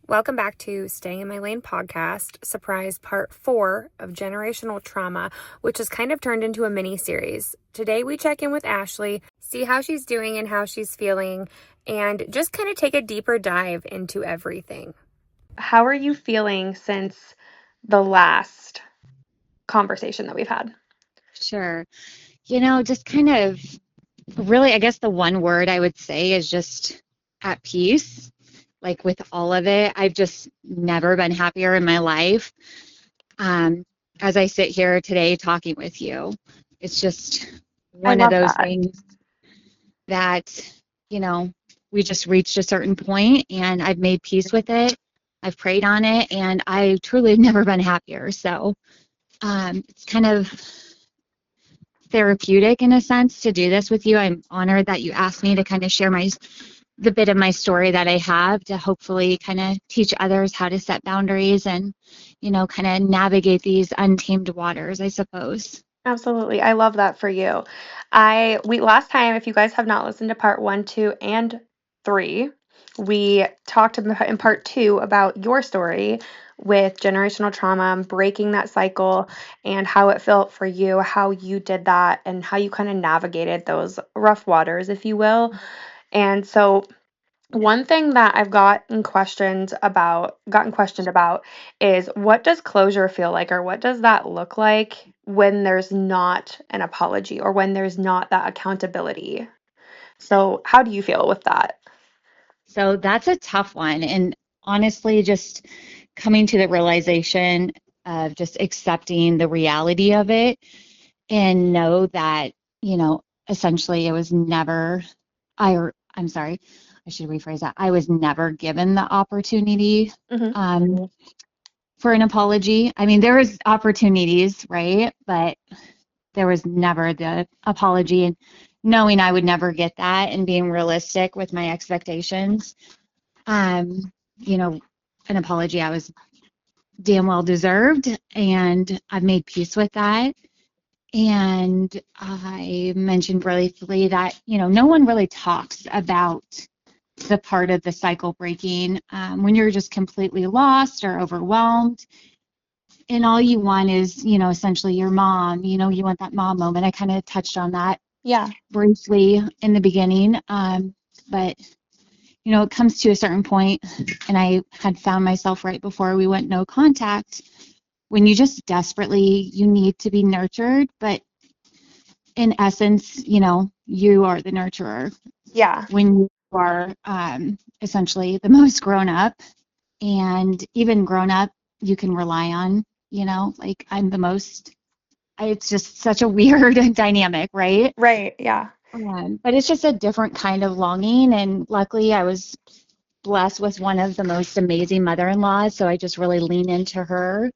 Welcome back to Staying in My Lane podcast, surprise part 4 of generational trauma, which has kind of turned into a mini series. Today we check in with Ashley, see how she's doing and how she's feeling, and just kind of take a deeper dive into everything. How are you feeling since the last conversation that we've had? Sure. Just kind of really, I guess the one word I would say is just at peace. Like with all of it, I've just never been happier in my life. Um, as I sit here today talking with you, it's just I one of love those that. things that, you know, we just reached a certain point and I've made peace with it. I've prayed on it and I truly have never been happier. So it's kind of therapeutic in a sense to do this with you. I'm honored that you asked me to kind of share the bit of my story that I have to hopefully kind of teach others how to set boundaries and, kind of navigate these untamed waters, I suppose. Absolutely. I love that for you. We last time, if you guys have not listened to part 1, 2, and 3, we talked in part 2 about your story with generational trauma, breaking that cycle, and how it felt for you, how you did that, and how you kind of navigated those rough waters, if you will. And so one thing that I've gotten questioned about is, what does closure feel like, or what does that look like when there's not an apology or when there's not that accountability? So, how do you feel with that? So that's a tough one. And honestly, just coming to the realization of just accepting the reality of it and know that, essentially it was never, I'm sorry, I should rephrase that. I was never given the opportunity Hmm. um, for an apology. I mean, there was opportunities, right? But there was never the apology and knowing I would never get that and being realistic with my expectations. Um, you know, an apology I was damn well deserved and I've made peace with that. And I mentioned briefly that, no one really talks about the part of the cycle breaking when you're just completely lost or overwhelmed. And all you want is, essentially your mom, you want that mom moment. I kind of touched on that Yeah. briefly in the beginning. But, it comes to a certain point, and I had found myself right before we went no contact when you just desperately, you need to be nurtured, but in essence, you are the nurturer Yeah. when you are essentially the most grown up. And even grown up, you can rely on, like I'm the most, it's just such a weird dynamic, right? Right. Yeah. But it's just a different kind of longing. And luckily, I was blessed with one of the most amazing mother in laws. So I just really lean into her.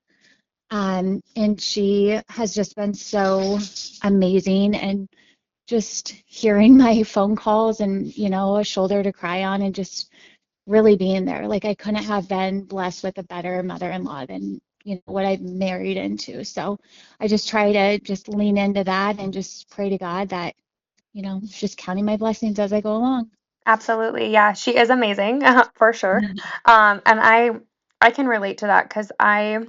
And she has just been so amazing. And just hearing my phone calls and, a shoulder to cry on and just really being there. Like I couldn't have been blessed with a better mother-in-law than, what I married into. So I just try to just lean into that and just pray to God that, just counting my blessings as I go along. Absolutely. Yeah, she is amazing, for sure. And I can relate to that because I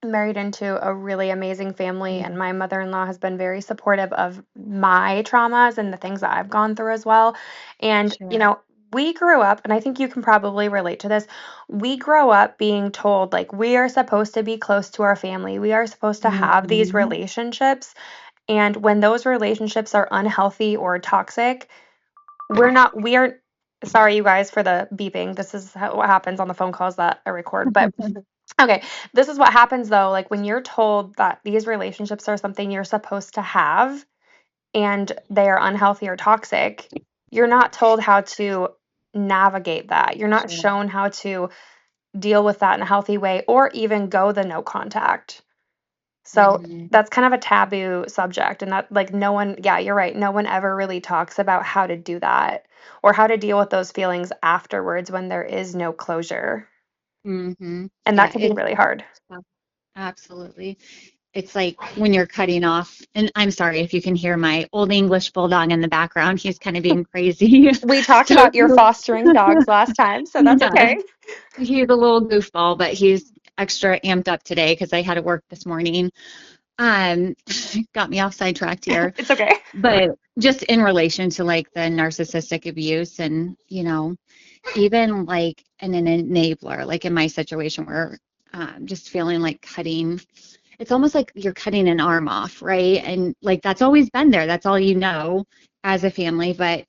married into a really amazing family, and my mother-in-law has been very supportive of my traumas and the things that I've gone through as well. And, Sure. we grew up, and I think you can probably relate to this. We grow up being told, like, we are supposed to be close to our family. We are supposed to have these Mhm. relationships. And when those relationships are unhealthy or toxic, we are sorry, you guys, for the beeping. This is what happens on the phone calls that I record. But okay, this is what happens though. Like when you're told that these relationships are something you're supposed to have and they are unhealthy or toxic, you're not told how to navigate that. You're not Sure. shown how to deal with that in a healthy way or even go the no contact. So Mhm. that's kind of a taboo subject, and that, like, no one, yeah, you're right. No one ever really talks about how to do that or how to deal with those feelings afterwards when there is no closure. Mhm. And that Yeah, can be it's really hard. absolutely. it's like when you're cutting off, and I'm sorry if you can hear my old English bulldog in the background. He's kind of being crazy. We talked So if about your you, fostering dogs last time, so that's yeah, okay. he's a little goofball, but he's extra amped up today because I had to work this morning. Um, got me off sidetracked here. It's okay. But just in relation to like the narcissistic abuse and, even like an enabler, like in my situation where just feeling like cutting, it's almost like you're cutting an arm off, right? And like that's always been there. That's all you know as a family, but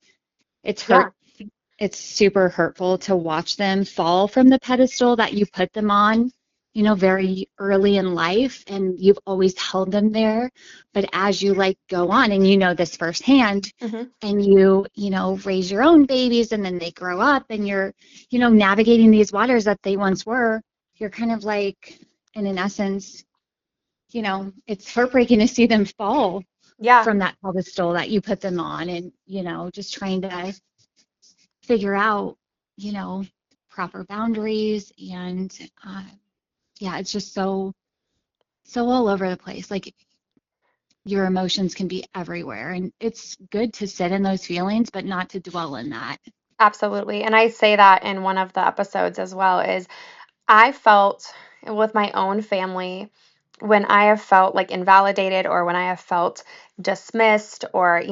it's Yeah. hurt. It's super hurtful to watch them fall from the pedestal that you put them on, very early in life, and you've always held them there. But as you like go on, and you know this firsthand, Hmm. and raise your own babies, and then they grow up, and you're, navigating these waters that they once were, you're kind of like, and in essence, it's heartbreaking to see them fall Yeah, from that pedestal that you put them on, and, just trying to figure out, you know, proper boundaries and yeah, it's just so all over the place. Like your emotions can be everywhere and it's good to sit in those feelings but not to dwell in that. absolutely. And I say that in one of the episodes as well is I felt with my own family when I have felt like invalidated or when I have felt dismissed or,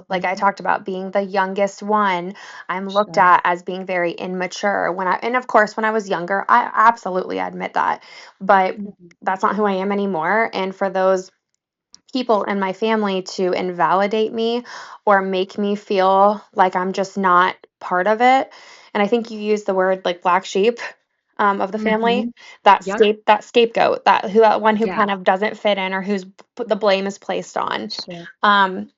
like I Hmm. talked about being the youngest one, I'm looked Sure. at as being very immature and of course when I was younger, I absolutely admit that. But Mhm. that's not who I am anymore. And for those people in my family to invalidate me or make me feel like I'm just not part of it. And I think you used the word like black sheep of the family, Hmm. Yep. that scapegoat, that one who Yeah. kind of doesn't fit in or who's the blame is placed on. Sure. Um,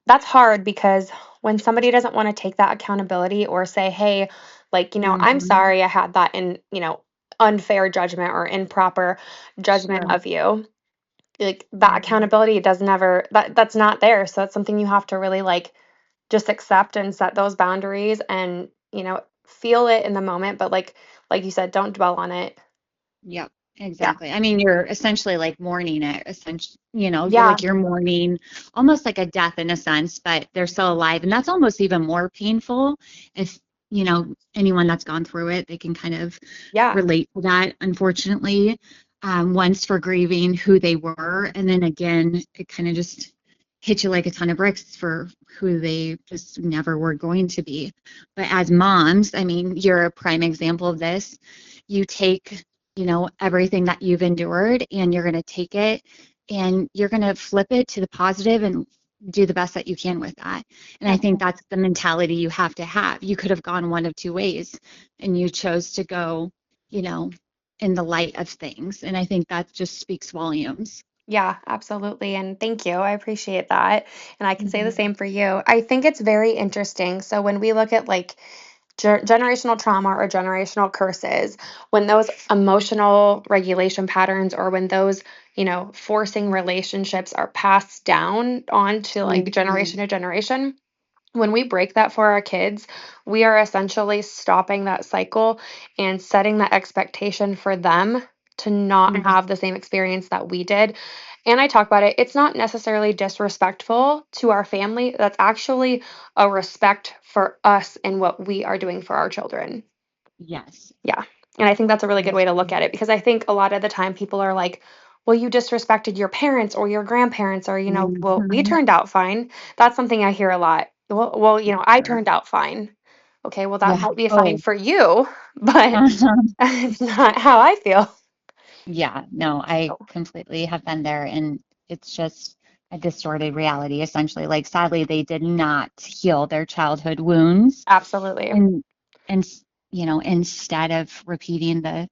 that's hard because when somebody doesn't want to take that accountability or say, hey, like, I'm Hmm. sorry I had that in, unfair judgment or improper judgment Sure. of you, like that Hmm. accountability does never that's not there, so that's something you have to really like just accept and set those boundaries and feel it in the moment, but like you said, don't dwell on it. Yep, Yeah, exactly. I mean, you're essentially like mourning it, essentially, you're yeah, like you're mourning almost like a death in a sense, but they're still alive. And that's almost even more painful if, anyone that's gone through it, they can kind of yeah, relate to that, unfortunately. Once for grieving who they were, and then again, it kind of just hit you like a ton of bricks for who they just never were going to be. But as moms, I mean, you're a prime example of this. You take everything that you've endured and you're going to take it and you're going to flip it to the positive and do the best that you can with that. And I think absolutely. that's the mentality you have to have. You could have gone one of two ways and you chose to go, you know, in the light of things. And I think that just speaks volumes. Yeah, absolutely. And thank you. I appreciate that. And I can say the Mhm. same for you. I think it's very interesting. So when we look at like generational trauma or generational curses, when those emotional regulation patterns or when those, forcing relationships are passed down on to like Mhm. generation to generation, when we break that for our kids, we are essentially stopping that cycle and setting the expectation for them to not Mhm. have the same experience that we did. And I talk about it, it's not necessarily disrespectful to our family. That's actually a respect for us and what we are doing for our children. Yes. Yeah. And I think that's a really good Yes. way to look at it because I think a lot of the time people are like, well, you disrespected your parents or your grandparents, or, well, we Mhm. turned out fine. That's something I hear a lot. Well, I Sure. turned out fine. Okay, well, that Yeah. might be fine Oh. for you, but it's not how I feel. Yeah, no, I So, completely have been there, and it's just a distorted reality, essentially. Like, sadly, they did not heal their childhood wounds, absolutely. and and instead of repeating the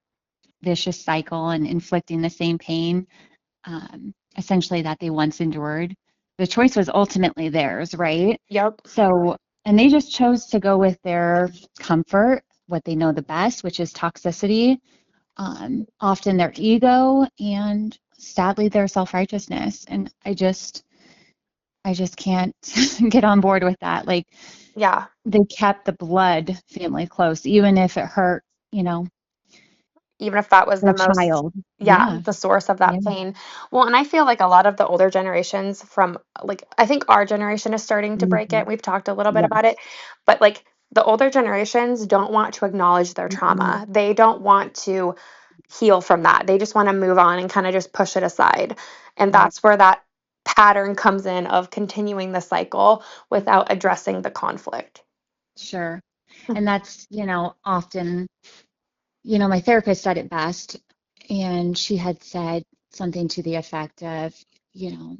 vicious cycle and inflicting the same pain, essentially that they once endured, the choice was ultimately theirs, right? Yep. So, and they just chose to go with their comfort, what they know the best, which is toxicity, often their ego, and sadly their self-righteousness. And I just can't get on board with that. Like Yeah. they kept the blood family close, even if it hurt, you know, even if that was For the a most, child. yeah, Yeah. the source of Yeah. that pain. Well, and I feel like a lot of the older generations from like, I think our generation is starting to break Hmm. it. We've talked a little bit about it, Yes. but like the older generations don't want to acknowledge their Mm-mm. trauma. They don't want to heal from that. They just want to move on and kind of just push it aside. And Right. that's where that pattern comes in of continuing the cycle without addressing the conflict. Sure. And that's, often, my therapist said it best, and she had said something to the effect of, you know,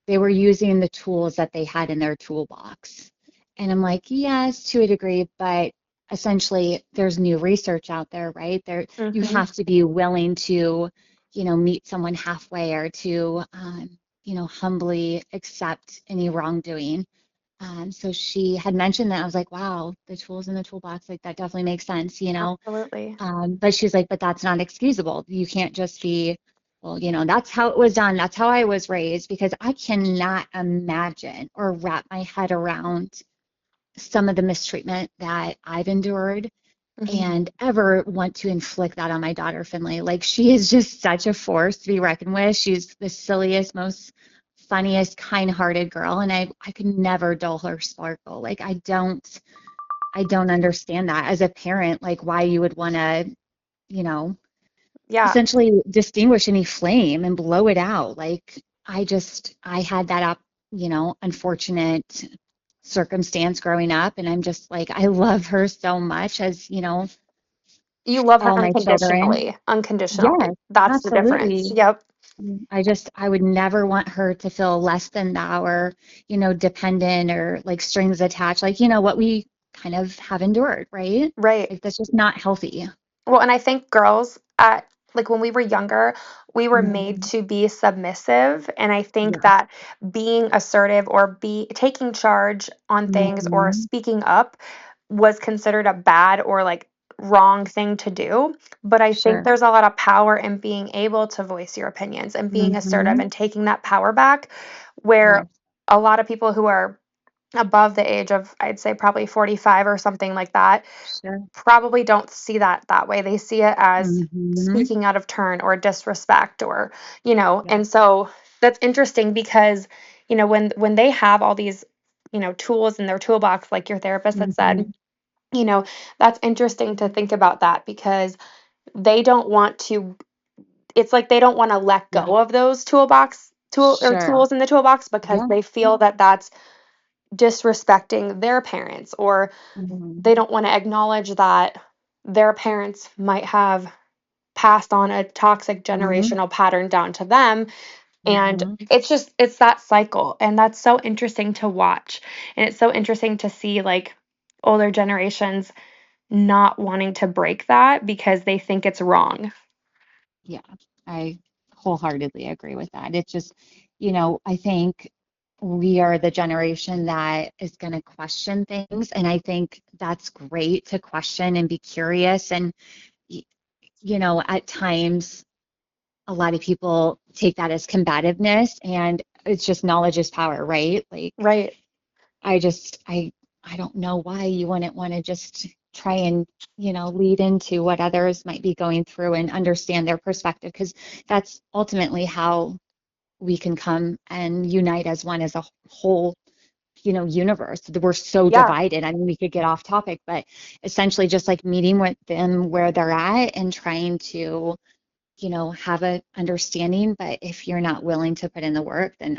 they were using the tools that they had in their toolbox. And I'm like, yes, to a degree, but essentially there's new research out there, right? You Hmm. have to be willing to, meet someone halfway or to, humbly accept any wrongdoing. So she had mentioned that. I was like, wow, the tools in the toolbox, like that definitely makes sense. Absolutely. But she's like, but that's not excusable. You can't just be, well, that's how it was done. That's how I was raised, because I cannot imagine or wrap my head around some of the mistreatment that I've endured Hmm. and ever want to inflict that on my daughter, Finley. Like, she is just such a force to be reckoned with. She's the silliest, most funniest, kind-hearted girl, and I could never dull her sparkle. Like, I don't understand that as a parent, like why you would want to, you know, Yeah. essentially distinguish any flame and blow it out. Like, I had that up, unfortunate circumstance growing up, and I'm just like, I love her so much, as You love her all my children. unconditionally. Unconditionally. Yes, That's the difference. absolutely. Yep. I would never want her to feel less than thou, or, dependent, or like strings attached, like, what we kind of have endured, right? Right. Like, that's just not healthy. Well, and I think girls at like when we were younger, we were made Hmm. to be submissive, and I think Yes. that being assertive or be taking charge on things or Hmm. speaking up was considered a bad or like wrong thing to do. But I think Sure. there's a lot of power in being able to voice your opinions and being assertive Hmm. and taking that power back, where Yes. a lot of people who are above the age of, I'd say probably 45 or something like that, Sure. probably don't see that way. They see it as Hmm. speaking out of turn or disrespect or, Yeah. and so that's interesting because, when they have all these, tools in their toolbox, like your therapist had said, Hmm. you know, that's interesting to think about that because they don't want to, it's like they don't want to let Yeah. go of those Sure. tools in the toolbox because Yeah. they feel that that's disrespecting their parents, or Hmm. they don't want to acknowledge that their parents might have passed on a toxic Hmm. generational pattern down to them. And Hmm. it's that cycle. And that's so interesting to watch. And it's so interesting to see like older generations not wanting to break that because they think it's wrong. Yeah. I wholeheartedly agree with that. It's just, I think we are the generation that is going to question things. And I think that's great to question and be curious. And, y- at times, a lot of people take that as combativeness, and it's just knowledge is power, right? Like, Right. I just I don't know why you wouldn't want to just try and, lead into what others might be going through and understand their perspective, because that's ultimately how we can come and unite as one, as a whole, universe. We're so Yeah. divided. I mean, we could get off topic, but essentially just like meeting with them where they're at and trying to, have a understanding. But if you're not willing to put in the work, then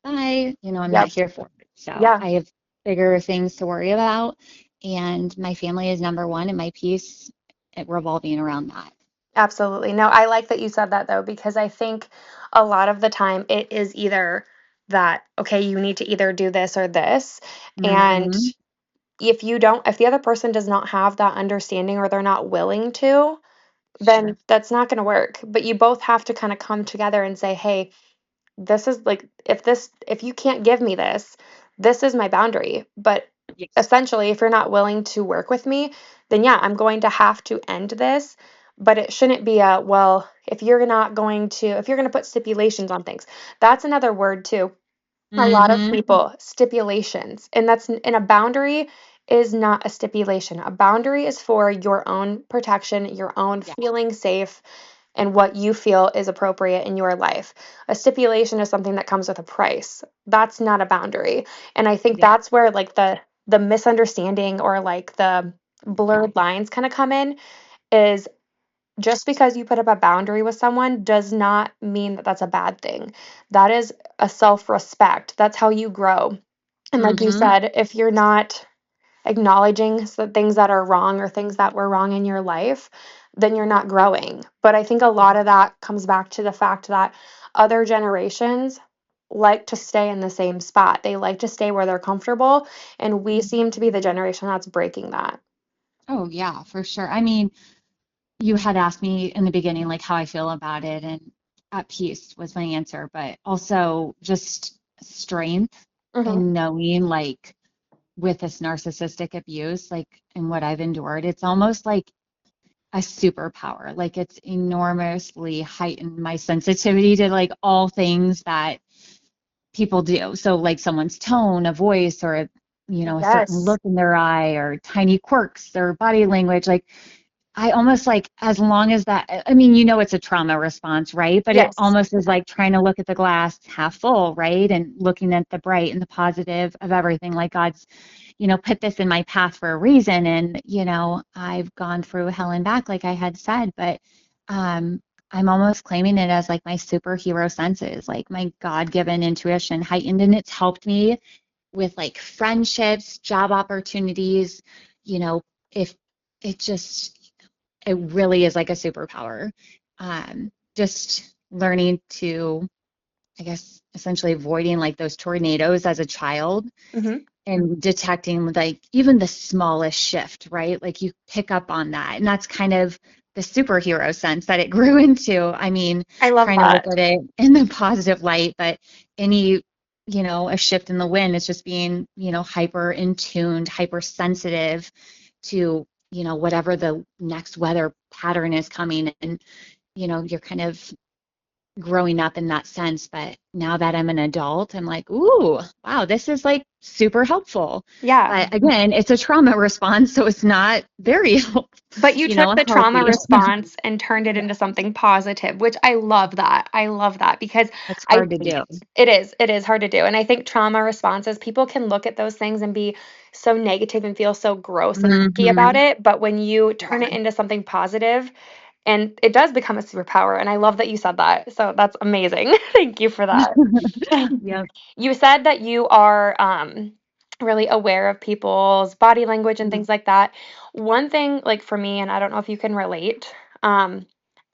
bye, I'm not Yep. here for it. So Yeah. I have bigger things to worry about. And my family is number one, and my peace, revolving around that. Absolutely. No, I like that you said that though, because I think a lot of the time it is either that, okay, you need to either do this or this. And Hmm. if the other person does not have that understanding or they're not willing to, then Sure. that's not going to work. But you both have to kind of come together and say, hey, this is like, if you can't give me this, this is my boundary. But Yes. essentially, if you're not willing to work with me, then yeah, I'm going to have to end this. But it shouldn't be a, well, if you're going to put stipulations on things, that's another word too. A lot of Hmm. people, stipulations, and that's in a boundary is not a stipulation. A boundary is for your own protection, your own Yeah. feeling safe, and what you feel is appropriate in your life. A stipulation is something that comes with a price. That's not a boundary. And I think Yeah. that's where like the misunderstanding or like the blurred lines kind of come in is just because you put up a boundary with someone does not mean that that's a bad thing. That is a self-respect. That's how you grow. And like you Mm-hmm. said, if you're not acknowledging the things that are wrong or things that were wrong in your life, then you're not growing. But I think a lot of that comes back to the fact that other generations like to stay in the same spot. They like to stay where they're comfortable, and we seem to be the generation that's breaking that. Oh, yeah, for sure. I mean, you had asked me in the beginning, like how I feel about it, and at peace was my answer, but also just strength Hmm. in knowing, like, with this narcissistic abuse, like, and what I've endured, it's almost like a superpower. Like, it's enormously heightened my sensitivity to, like, all things that people do. So, like, someone's tone, a voice, or, a certain Yes. look in their eye, or tiny quirks, or body language, like, I almost like, as long as that, I mean, it's a trauma response, right? But it Yes. almost is like trying to look at the glass half full, right? And looking at the bright and the positive of everything. Like, God's, put this in my path for a reason. And, I've gone through hell and back, like I had said, but um, I'm almost claiming it as like my superhero senses, like my God-given intuition heightened. And it's helped me with like friendships, job opportunities, you know, if it just, it really is like a superpower. Just learning to, I guess, essentially avoiding like those tornadoes as a child Hmm. and detecting like even the smallest shift, right? Like you pick up on that. And that's kind of the superhero sense that it grew into. I mean, I love trying to look that. at it in the positive light, but any, a shift in the wind is just being, hyper in tuned, hypersensitive to, whatever the next weather pattern is coming. And, you're kind of growing up in that sense, but now that I'm an adult, I'm like, ooh, wow, this is like super helpful. Yeah. But again, it's a trauma response, so it's not very, But you took the trauma healthy. response and turned it Yeah, into something positive, which I love that. I love that because that's I hard to think do. it is hard to do. And I think trauma responses, people can look at those things and be so negative and feel so gross and icky about Hmm. it. But when you Yeah. turn it into something positive, and it does become a superpower. And I love that you said that. So that's amazing. Thank you for that. Yep. You said that you are really aware of people's body language and things like that. One thing, like for me, and I don't know if you can relate, um,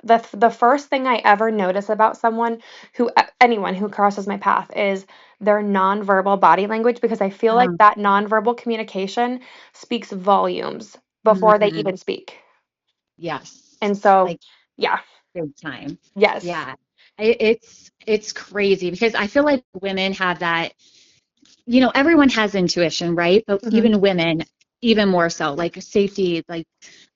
the first thing I ever notice about someone anyone who crosses my path is their nonverbal body language because I feel like Um, that nonverbal communication speaks volumes before they mhm. even speak. And Yes. so, Like yeah, big time. yes. Yeah. It's crazy because I feel like women have that, everyone has intuition, right? But Hmm. even women, even more so, like safety, like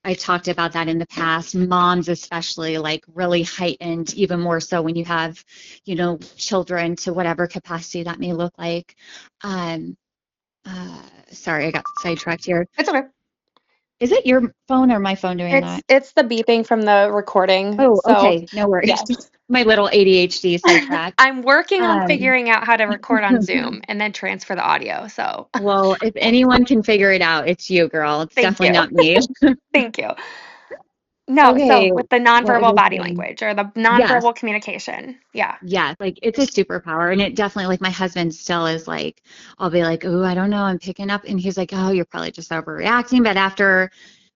I've talked about that in the past. Moms, especially, like really heightened, even more so when you have, children to whatever capacity that may look like. Um, Sorry, I got sidetracked here. It's okay. Is it your phone or my phone doing It's that? it's the beeping from the recording. Oh, So, okay, no worries. yes. My little ADHD sidetrack. I'm working on Um, figuring out how to record on Zoom and then transfer the audio. So, well, if anyone can figure it out, it's you, girl. It's thank definitely you. not me. Thank you. No, so Okay, with the what was nonverbal I body saying? language or the Yes. nonverbal communication. Yeah. Yeah, like it's a superpower. And it definitely, like my husband still is like, I'll be like, oh, I don't know, I'm picking up. And he's like, oh, you're probably just overreacting. But after,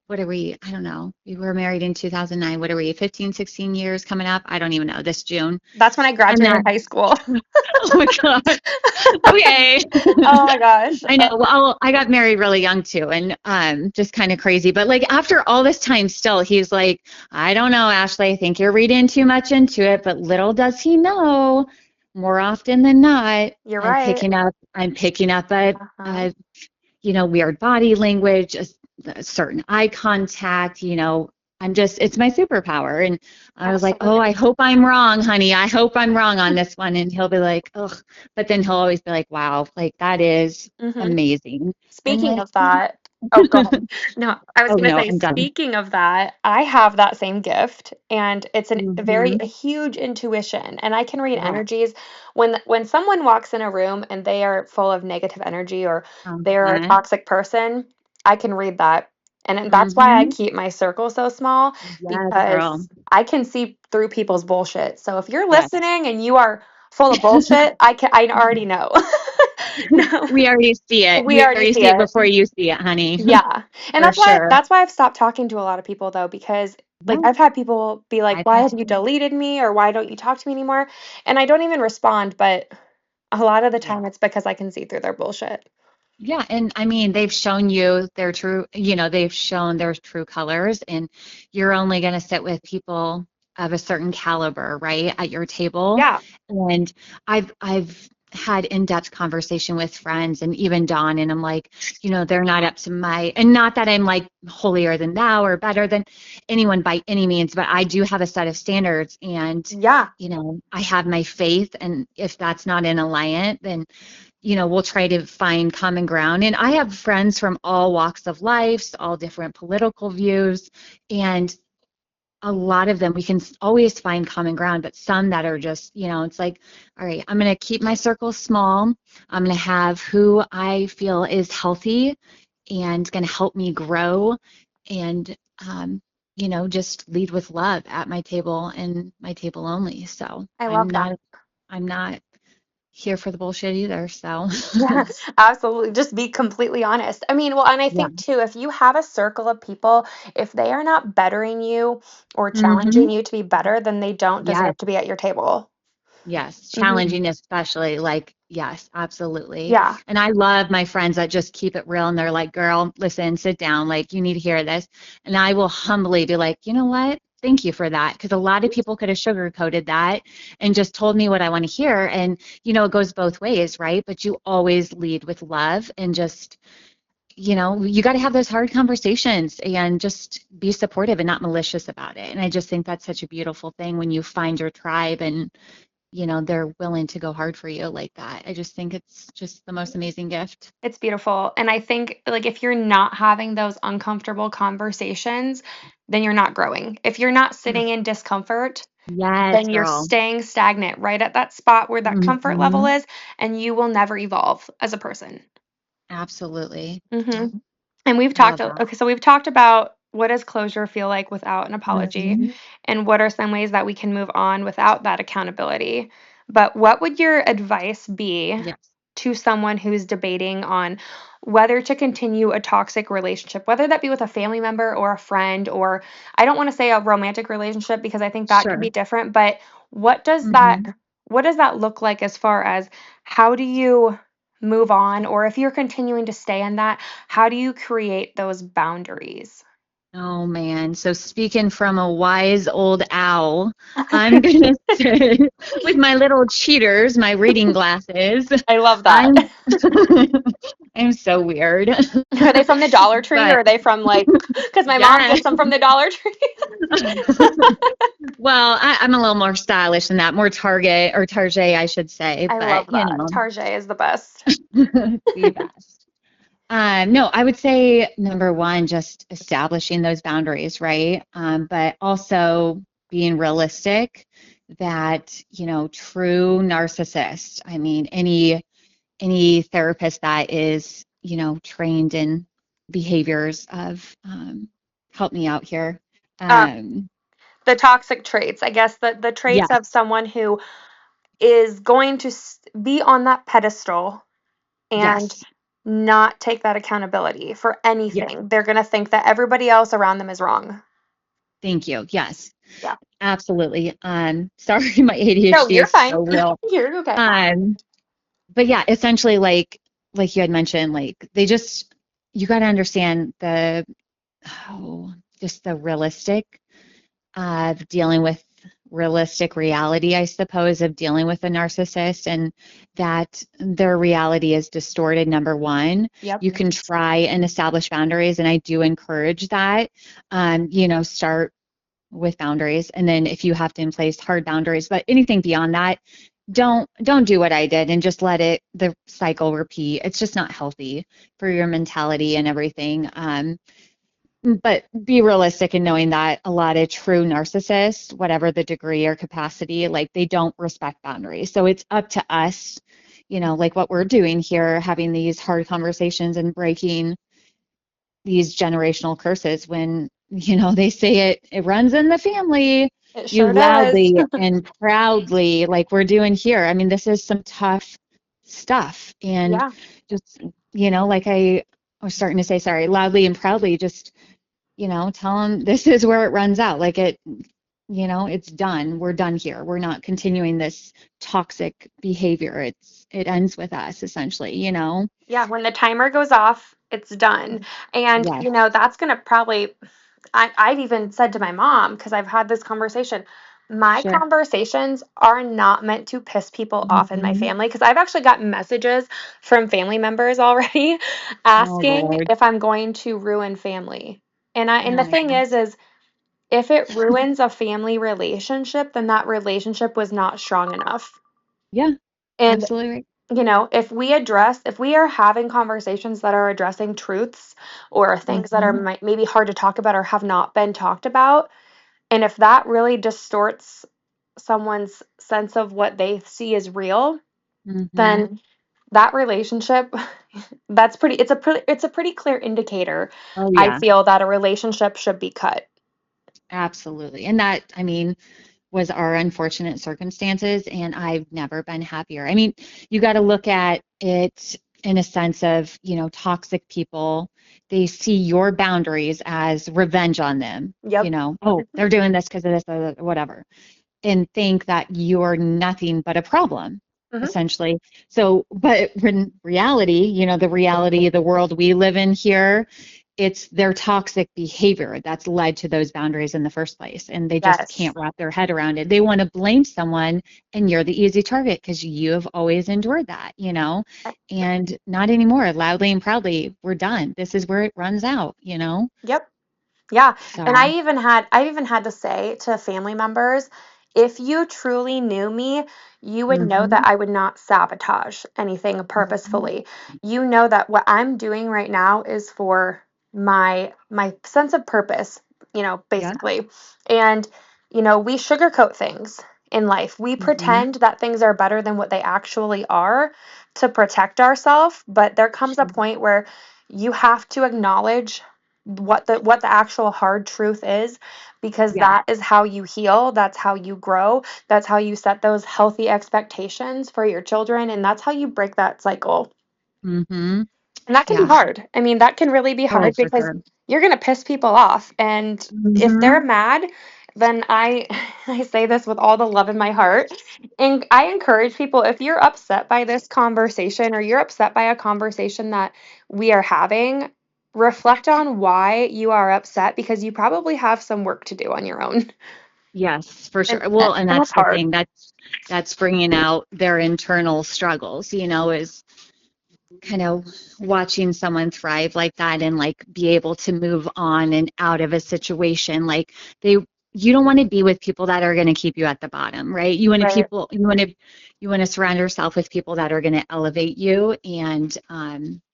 what are we? I don't know. We were married in 2009. What are we, 15, 16 years coming up? I don't even know, this June. That's when I And graduated then, high school. oh my God. Okay. Oh my gosh. I know. Well, I got married really young too, and just kind of crazy. But like after all this time, still, he's like, I don't know, Ashley. I think you're reading too much into it. But little does he know, more often than not, You're I'm right. picking up. I'm picking up Uh-huh. a weird body language, a certain eye contact. It's my superpower. And I was like, oh, Absolutely. I hope I'm wrong, honey. I hope I'm wrong on this one. And he'll be like, ugh. But then he'll always be like, wow, like that is Hmm. amazing. And I'm Speaking like, of that. Oh, go ahead. No, I was Oh gonna no, say, I'm done. speaking of that, I have that same gift, and it's Hmm. a huge intuition, and I can read Yeah. energies. When someone walks in a room and they are full of negative energy or they're a Uh-huh. toxic person, I can read that. And that's why I Hmm. keep my circle so small, Yes, girl. because I can see through people's bullshit. So if you're Yes. listening and you are full of bullshit, I already know. No, We already see it. we We already already see see it it. before you see it, honey. Yeah. And For sure. that's why I've stopped talking to a lot of people though, because like Yeah, I've had people be like, I've "Why had have you to. deleted me?" or "Why don't you talk to me anymore?" And I don't even respond, but a lot of the Yeah. time it's because I can see through their bullshit. Yeah, and I mean, they've shown you their true, they've shown their true colors, and you're only going to sit with people of a certain caliber, right, at your table. Yeah. And I've had in-depth conversation with friends and even Dawn, and I'm like, they're not up to my, and not that I'm like holier than thou or better than anyone by any means, but I do have a set of standards, and Yeah. I have my faith, and if that's not in alignment, then we'll try to find common ground. And I have friends from all walks of life, all different political views, and a lot of them we can always find common ground, but some that are just, it's like, all right, I'm going to keep my circle small. I'm going to have who I feel is healthy and going to help me grow and, just lead with love at my table and my table only. So I I'm love that. not, I'm not here for the bullshit either. So Yeah, absolutely. Just be completely honest. I mean, well, and I yeah. think too, if you have a circle of people, if they are not bettering you or Hmm. challenging you to be better, then they don't Yes, deserve to be at your table. yes. Hmm. Challenging, especially like, yes, absolutely. Yeah. And I love my friends that just keep it real and they're like, girl, listen, sit down. Like, you need to hear this. And I will humbly be like, you know what? Thank you for that. Because a lot of people could have sugarcoated that and just told me what I want to hear. And, it goes both ways, right? But you always lead with love and just, you got to have those hard conversations and just be supportive and not malicious about it. And I just think that's such a beautiful thing when you find your tribe and they're willing to go hard for you like that. I just think it's just the most amazing gift. It's beautiful. And I think like if you're not having those uncomfortable conversations, then you're not growing. If you're not Mm. sitting in discomfort, Yes, then you're girl. staying stagnant right at that spot where that comfort level Hmm. is, and you will never evolve as a person. Absolutely. Hmm. And we've I talked, love that. okay, so we've talked about what does closure feel like without an apology, Hmm. and what are some ways that we can move on without that accountability. But what would your advice be Yes. to someone who's debating on whether to continue a toxic relationship, whether that be with a family member or a friend, or I don't want to say a romantic relationship because I think that can be Sure. different, but what does that Hmm. what does that look like as far as how do you move on, or if you're continuing to stay in that, how do you create those boundaries? Oh man. So speaking from a wise old owl, I'm gonna say with my little cheaters, my reading glasses, I love that. I'm I'm so weird. Are they from the Dollar Tree or But are they from like, because my mom yes. gets them from the Dollar Tree? Well, I'm a little more stylish than that, more Target or Target, I should say, I love but that. Tarjay is the best. the best. No, I would say number one, just establishing those boundaries, right? But also being realistic that, true narcissist, I mean, any therapist that is, trained in behaviors of, help me out here. Um, Um, the toxic traits, I guess the traits of yes, someone who is going to be on that pedestal and yes, not take that accountability for yes. anything. They're going to think that everybody else around them is wrong. Thank you. Yes, Yeah. absolutely. Sorry, my No, ADHD you're is fine. so real. You're okay. Um, but yeah, essentially, like you had mentioned, like you got to understand oh, just the realistic of dealing with realistic reality, I suppose, of dealing with a narcissist, and that their reality is distorted. Number one, Yep. you can try and establish boundaries, and I do encourage that. Start with boundaries, and then if you have to in place hard boundaries, but anything beyond that, don't do what I did and just let the cycle repeat. It's just not healthy for your mentality and everything. But be realistic in knowing that a lot of true narcissists, whatever the degree or capacity, like they don't respect boundaries. So it's up to us, like what we're doing here, having these hard conversations and breaking these generational curses when, they say it runs in the family. It You sure does. loudly and proudly, like we're doing here. I mean, this is some tough stuff. And Yeah. just, like I was starting to say, sorry, loudly and proudly, just tell them this is where it runs out. Like it's done. We're done here. We're not continuing this toxic behavior. It ends with us essentially. Yeah, when the timer goes off, it's done. And, Yes, that's going to probably, I've even said to my mom, because I've had this conversation, my sure. conversations are not meant to piss people off in my Hmm. family. Because I've actually gotten messages from family members already Oh asking Lord. if I'm going to ruin family. And the Oh, thing is if it ruins a family relationship, then that relationship was not strong enough. yeah, And absolutely right. if we are having conversations that are addressing truths or things that are Hmm. maybe hard to talk about or have not been talked about, and if that really distorts someone's sense of what they see as real, Hmm. then that relationship it's a pretty clear indicator. Oh I yeah, feel that a relationship should be cut. absolutely. And that, I mean, was our unfortunate circumstances, and I've never been happier. I mean, you got to look at it in a sense of, toxic people. They see your boundaries as revenge on them. Yep. Oh, they're doing this because of this, whatever, and think that you're nothing but a problem, Hmm. essentially. So, but in reality, the reality of the world we live in here, it's their toxic behavior that's led to those boundaries in the first place. And they just Yes. can't wrap their head around it. They want to blame someone, and you're the easy target because you have always endured that. And not anymore. Loudly and proudly, we're done. This is where it runs out. Yep. Yeah, and So, I even had to say to family members, if you truly knew me, you would know hmm. that I would not sabotage anything Hmm. purposefully. You know that what I'm doing right now is for my sense of purpose, Yeah. basically. And we sugarcoat things in life. We Hmm. pretend that things are better than what they actually are to protect ourselves, but there comes a Sure. point where you have to acknowledge what the actual hard truth is, because Yeah. that is how you heal, that's how you grow, that's how you set those healthy expectations for your children, and that's how you break that cycle. Hmm. And that can be Yeah. hard. I mean, that can really be Oh, hard for because sure. you're going to piss people off, and if Hmm. they're mad, then I I say this with all the love in my heart, and I encourage people, if you're upset by this conversation or you're upset by a conversation that we are having, reflect on why you are upset, because you probably have some work to do on your own. Yes, for And sure. Well, and and that's that's the hard. thing. That's bringing out their internal struggles, is kind of watching someone thrive like that and like be able to move on and out of a situation. Like they you don't want to be with people that are going to keep you at the bottom, right? Right. You want to surround yourself with people that are going to elevate you and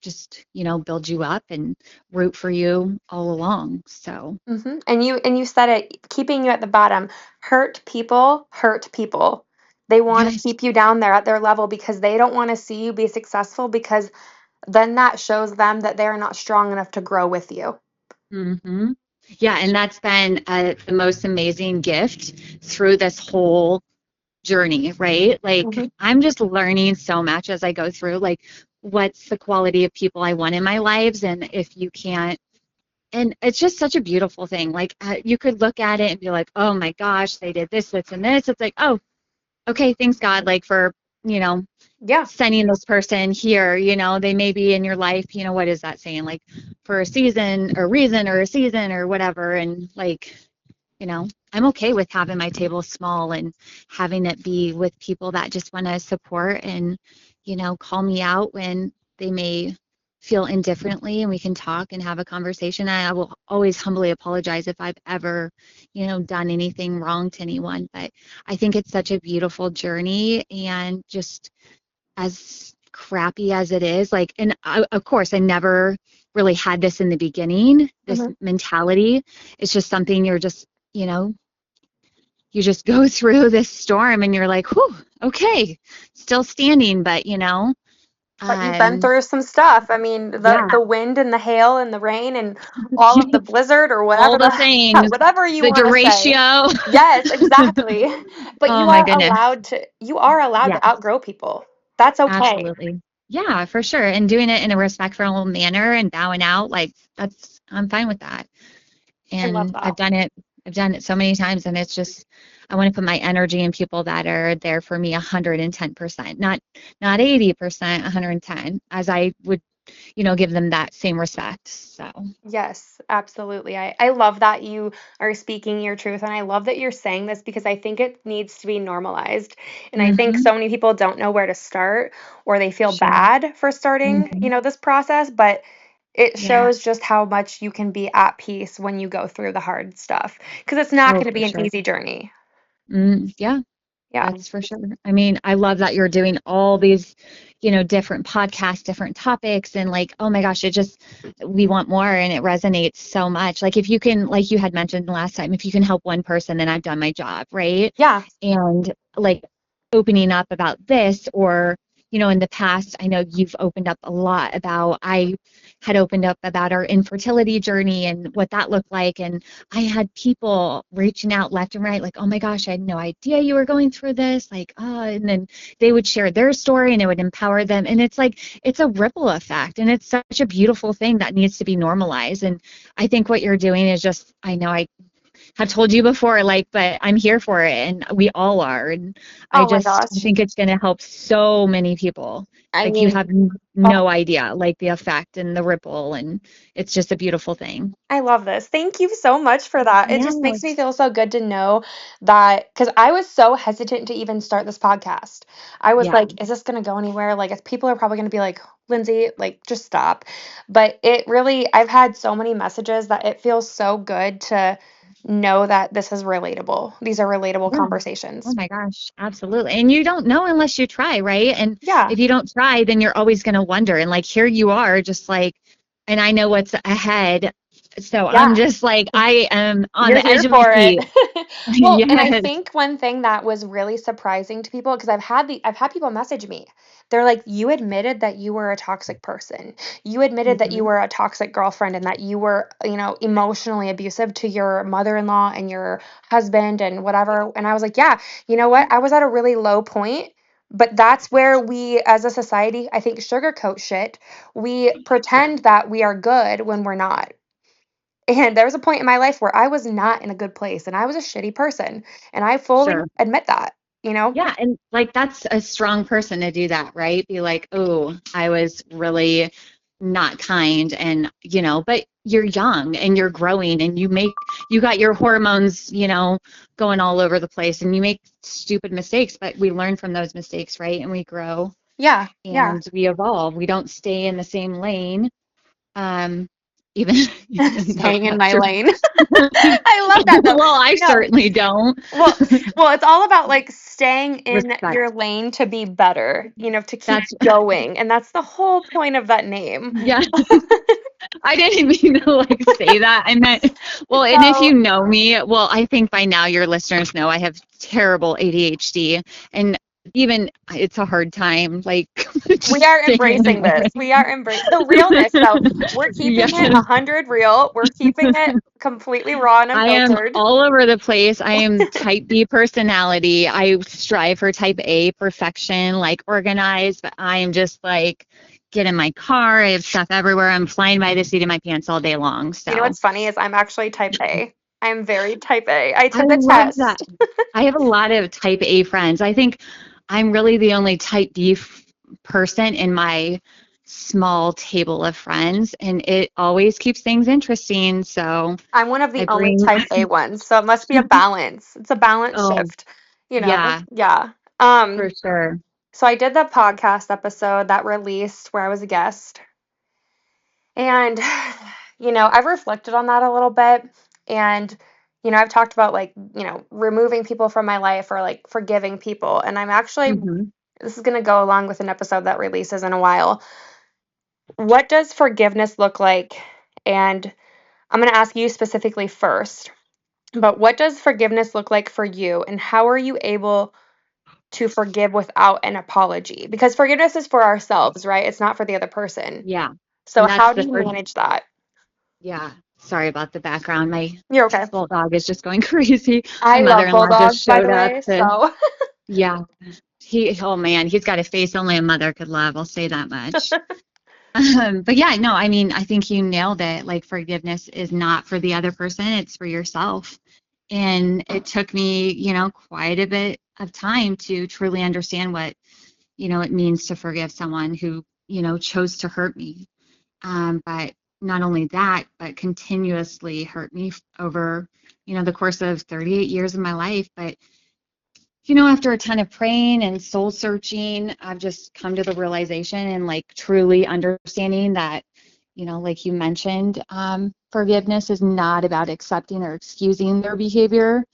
just, build you up and root for you all along. So, And you said it, keeping you at the bottom. Hurt people hurt people. They want to yes. keep you down there at their level because they don't want to see you be successful, because then that shows them that they're not strong enough to grow with you. Hmm. Yeah, and that's been the most amazing gift through this whole journey, right? Like, Hmm. I'm just learning so much as I go through, like, what's the quality of people I want in my lives, and if you can't, and it's just such a beautiful thing. Like, you could look at it and be like, oh my gosh, they did this, this, and this. It's like, oh, okay, thanks God, like, for, you know, Yeah. sending this person here, they may be in your life, what is that saying? Like for a season or reason or a season or whatever. And like, I'm okay with having my table small and having it be with people that just want to support and, call me out when they may feel indifferently and we can talk and have a conversation. I will always humbly apologize if I've ever, done anything wrong to anyone. But I think it's such a beautiful journey and just as crappy as it is, like, and of course, I never really had this in the beginning, this Hmm. mentality. It's just something you're just, you know, you just go through this storm and you're like, whew, okay, still standing, but But you've been um, through some stuff. I mean, the yeah, the wind and the hail and the rain and all of the blizzard or all whatever the things, whatever you the want to say. derecho. Yes, exactly. But Oh my goodness. you are allowed to Yes, outgrow people. That's okay. absolutely. Yeah, for sure. And doing it in a respectful manner and bowing out, like I'm fine with that. I love And that. I've done it so many times, and it's just I want to put my energy in people that are there for me 110%, not 80%, 110, as I would, give them that same respect. So Yes, absolutely. I love that you are speaking your truth, and I love that you're saying this because I think it needs to be normalized. And I think hmm so many people don't know where to start or they feel sure. bad for starting, hmm this process, but it Yeah. shows just how much you can be at peace when you go through the hard stuff because it's not Oh, going to for be an sure. easy journey. Yeah. Yeah. That's for sure. I mean, I love that you're doing all these, different podcasts, different topics, and like, oh my gosh, we want more and it resonates so much. Like, if you can, like you had mentioned last time, if you can help one person, then I've done my job, right? Yeah. And like opening up about this, or, in the past, I know you've opened up a lot about, I had opened up about our infertility journey and what that looked like. And I had people reaching out left and right, like, oh my gosh, I had no idea you were going through this. Like, and then they would share their story and it would empower them. And it's like, it's a ripple effect. And it's such a beautiful thing that needs to be normalized. And I think what you're doing is just, I know I have told you before, like, but I'm here for it. And we all are. And Oh my I gosh. think it's going to help so many people. I Like, you mean, have oh, no idea, like the effect and the ripple. And it's just a beautiful thing. I love this. Thank you so much for that. It just makes me Yes. feel so good to know that because I was so hesitant to even start this podcast. I was Yeah. like, is this going to go anywhere? Like, if people are probably going to be like, Lindsay, like, just stop. But it really, I've had so many messages that it feels so good to know that this is relatable. These are relatable Yeah. Oh conversations. my gosh, absolutely. And you don't know unless you try, right? And Yeah. if you don't try, then you're always going to wonder. And like here you are, just like, and I know what's ahead. So I'm Yeah. just like, I am on You're the edge here of my for it. seat. Well, and I Yes. think one thing that was really surprising to people because I've had people message me. They're like, "You admitted that you were a toxic person. You admitted that you hmm were a toxic girlfriend and that you were, emotionally abusive to your mother-in-law and your husband and whatever." And I was like, "Yeah, you know what? I was at a really low point." But that's where we as a society, I think, sugarcoat shit. We pretend that we are good when we're not. And there was a point in my life where I was not in a good place and I was a shitty person. And I fully Sure. admit that, you know? Yeah. And like, that's a strong person to do that, right? Be like, oh, I was really not kind. And, but you're young and you're growing and you got your hormones, going all over the place and you make stupid mistakes, but we learn from those mistakes, right? And we grow Yeah, yeah. and we evolve. We don't stay in the same lane. Um, even though Staying in that's my true. lane. I love that though. Well, I No. certainly don't. Well, it's all about like staying in Respect. your lane to be better, to keep That's going. And that's the whole point of that name. yeah. I didn't mean to like say that. I meant, well, and if you No, know me, well, I think by now your listeners know I have terrible ADHD, and even it's a hard time like we just are staying in embracing my this. We are the realness though. lane. We're keeping it Yes. 100 real. We're keeping it completely raw and I am unfiltered. all over the place. I am type B personality. I strive for type A perfection, like organized, but I am just like get in my car. I have stuff everywhere. I'm flying by the seat of my pants all day long. You know So what's funny is I'm actually type A. I'm very type A. I I took a love that. test. I have a lot of type A friends. I think I'm really the only type B person in my small table of friends, and it always keeps things interesting. So I'm one of I the only bring, type A ones, so it must be a balance. It's a balance oh, shift, yeah, Yeah. for sure. So I did the podcast episode that released where I was a guest. And, I've reflected on that a little bit. And, I've talked about like, removing people from my life or like forgiving people. And I'm actually, Hmm. this is going to go along with an episode that releases in a while. What does forgiveness look like? And I'm going to ask you specifically first, but what does forgiveness look like for you? And how are you able to forgive without an apology? Because forgiveness is for ourselves, right? It's not for the other person. Yeah. So, And that's how do the you first, manage that? yeah. Sorry about the background. My You're okay. bulldog is just going crazy. My I love mother-in-law just bulldogs, by showed the up way. to, So, yeah. Oh man, he's got a face only a mother could love. I'll say that much. But yeah, no, I mean, I think you nailed it. Like forgiveness is not for the other person, it's for yourself. And it took me, quite a bit of time to truly understand what, it means to forgive someone who, chose to hurt me. But not only that, but continuously hurt me over, the course of 38 years of my life. But after a ton of praying and soul searching, I've just come to the realization and like truly understanding that, like you mentioned, forgiveness is not about accepting or excusing their behavior.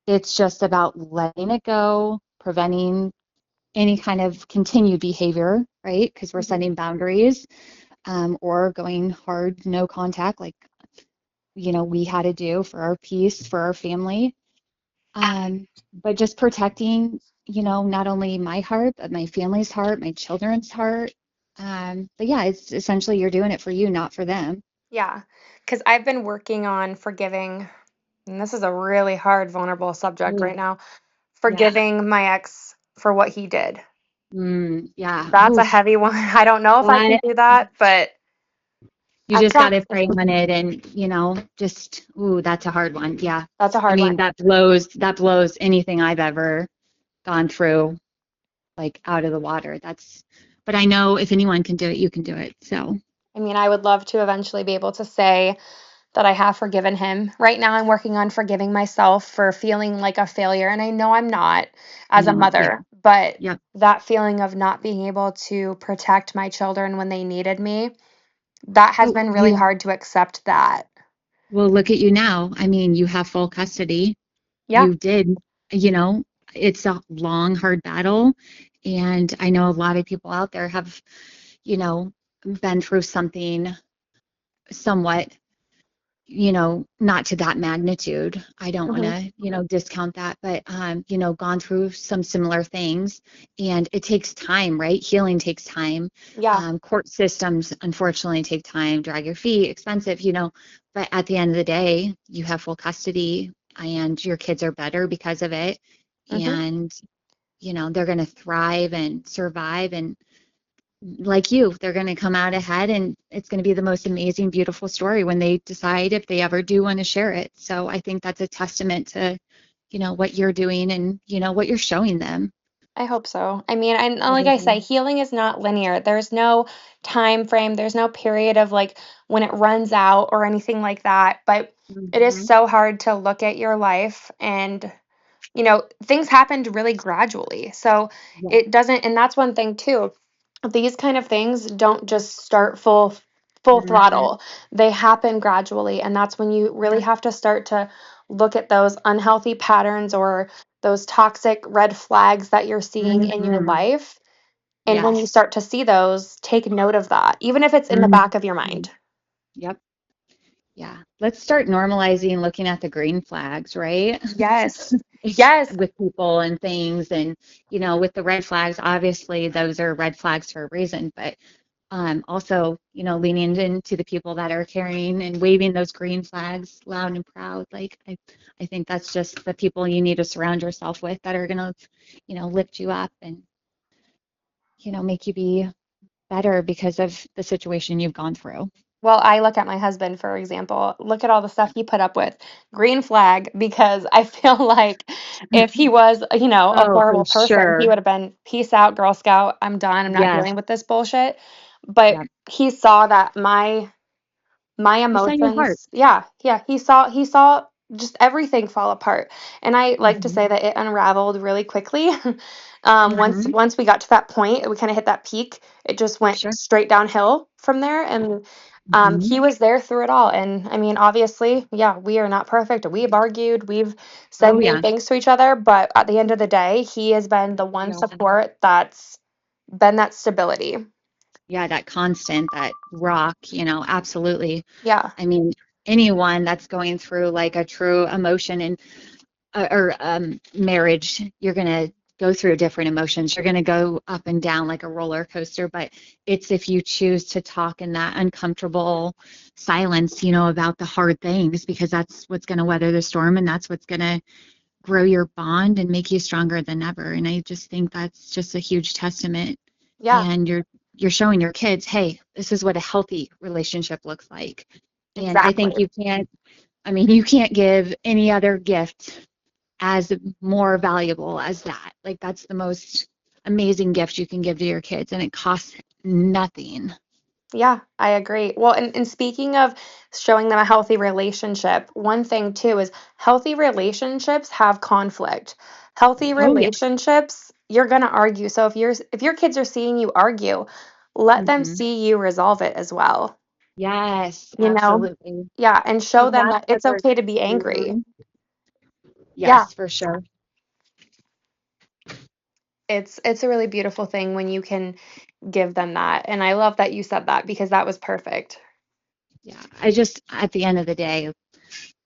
It's just about letting it go, preventing any kind of continued behavior, right? Because we're mhm. setting boundaries, or going hard, no contact, like, we had to do for our peace, for our family. But just protecting, not only my heart, but my family's heart, my children's heart. But yeah, it's essentially you're doing it for you, not for them. Yeah, because I've been working on forgiving, and this is a really hard, vulnerable subject right Ooh, now. yeah. Forgiving my ex for what he did. Yeah. That's a Oof. heavy one. I don't know if I can That do that, but you I'm just trying. got to pray on it and, just, ooh, that's a hard one. Yeah. That's a I hard mean, one. that blows anything I've ever gone through like out of the water. But I know if anyone can do it, you can do it. So, I mean, I would love to eventually be able to say that I have forgiven him. Right now, I'm working on forgiving myself for feeling like a failure. And I know I'm not I as a know. Yeah. mother, but Yep. that feeling of not being able to protect my children when they needed me, that has But been really you hard to accept that. Well, look at you now. I mean, you have full custody. Yeah. You did, you know, it's a long, hard battle. And I know a lot of people out there have, you know, been through something somewhat, not to that magnitude. I don't want Hmm. to, discount that, but, gone through some similar things. And it takes time, right? Healing takes time. Yeah. Court systems, unfortunately, take time, drag your feet, expensive, but at the end of the day, you have full custody and your kids are better because of it. Hmm. And, they're going to thrive and survive. And like you, they're going to come out ahead and it's going to be the most amazing, beautiful story when they decide if they ever do want to share it. So I think that's a testament to, what you're doing and, what you're showing them. I hope so. I mean, and like I say, Mhm. healing is not linear. There's no time frame, there's no period of like when it runs out or anything like that. But it is Mhm. so hard to look at your life and things happened really gradually. So Yeah. it doesn't, and that's one thing too. These kind of things don't just start full Mhm. throttle. They happen gradually, and that's when you really Yeah. have to start to look at those unhealthy patterns or those toxic red flags that you're seeing in your Mhm. life. And when you Yes. start to see those, take note of that, even if it's in the back of your mind. Mhm. Yep. Yeah. Let's start normalizing looking at the green flags, right? Yes. Yes. With people and things and with the red flags, obviously those are red flags for a reason, but also, leaning into the people that are carrying and waving those green flags loud and proud. Like I think that's just the people you need to surround yourself with that are gonna, lift you up and, make you be better because of the situation you've gone through. Well, I look at my husband, for example. Look at all the stuff he put up with. Green flag, because I feel like if he was, a Oh, for horrible person, he sure. would have been, peace out, Girl Scout. I'm done. I'm not Yes. dealing with this bullshit. But Yeah. he saw that my He saw your heart. emotions, yeah, yeah, he saw just everything fall apart. And I like to Hmm. say that it unraveled really quickly. Hmm. Once we got to that point, we kind of hit that peak, it just went Sure. straight downhill from there. And Hmm. He was there through it all. And I mean, obviously, yeah, we are not perfect. We've argued, we've said Oh mean yeah. things to each other, but at the end of the day, he has been the one Yeah. support that's been that stability. Yeah, that constant, that rock, absolutely. Yeah, I mean, anyone that's going through like a true emotion and or marriage, you're gonna go through different emotions. You're gonna go up and down like a roller coaster, but it's if you choose to talk in that uncomfortable silence, about the hard things, because that's what's gonna weather the storm and that's what's gonna grow your bond and make you stronger than ever. And I just think that's just a huge testament. yeah, And you're showing your kids, hey, this is what a healthy relationship looks like. And I think exactly. you can't give any other gift as more valuable as that. Like that's the most amazing gift you can give to your kids, and it costs nothing. Yeah, I agree. Well, and speaking of showing them a healthy relationship, one thing too is healthy relationships have conflict. Healthy Oh yeah. relationships, you're going to argue. So if your kids are seeing you argue, let them Hmm. see you resolve it as well. Yes, You know? absolutely. Yeah, and show Because them that's that what it's they're okay to be angry. doing. Yeah, Yes, for sure. it's a really beautiful thing when you can give them that. And I love that you said that because that was perfect. Yeah. I just, at the end of the day,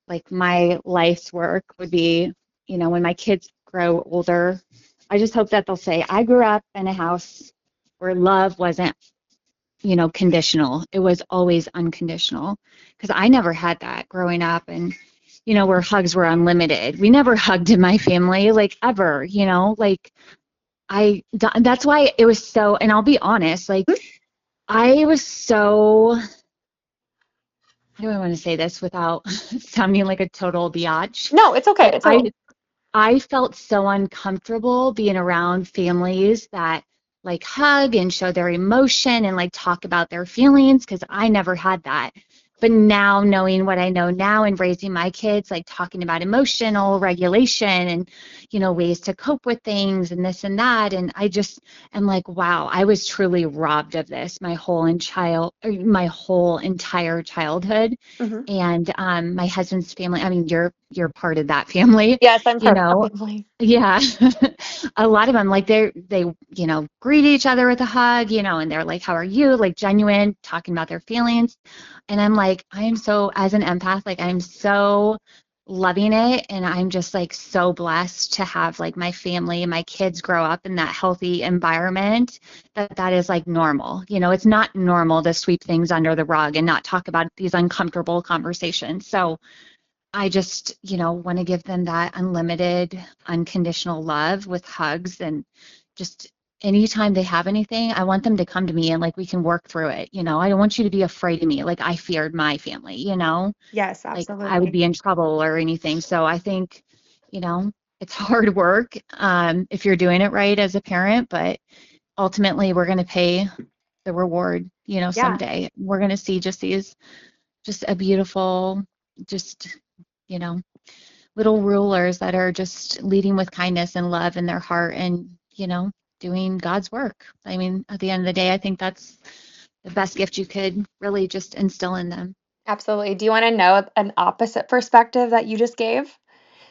like my life's work would be, when my kids grow older, I just hope that they'll say, I grew up in a house where love wasn't, conditional. It was always unconditional. Because I never had that growing up, and, where hugs were unlimited. We never hugged in my family, like ever, like that's why it was so, and I'll be honest, like I was so, how do I want to say this without sounding like a total biatch? No, it's okay. But It's okay. I felt so uncomfortable being around families that like hug and show their emotion and like talk about their feelings because I never had that. But now, knowing what I know now and raising my kids, like talking about emotional regulation and, ways to cope with things and this and that. And I just am like, wow, I was truly robbed of this my whole entire childhood. Mhm. And my husband's family, I mean, you're part of that family, Yes, I'm you part of know. that family. Yeah. A lot of them like they greet each other with a hug, and they're like, how are you? Like genuine, talking about their feelings. And I'm like, I am so, as an empath, like I'm so loving it, and I'm just like so blessed to have like my family and my kids grow up in that healthy environment, that is like normal. It's not normal to sweep things under the rug and not talk about these uncomfortable conversations. So I just, want to give them that unlimited, unconditional love with hugs, and just anytime they have anything, I want them to come to me and like we can work through it. I don't want you to be afraid of me like I feared my family, Yes, like I would absolutely. be in trouble or anything. So I think, you know, it's hard work if you're doing it right as a parent, but ultimately we're going to pay the reward, Yeah, someday. We're going to see just a beautiful, just, you know, little rulers that are just leading with kindness and love in their heart and, doing God's work. I mean, at the end of the day, I think that's the best gift you could really just instill in them. absolutely. Do you want to know an opposite perspective that you just gave?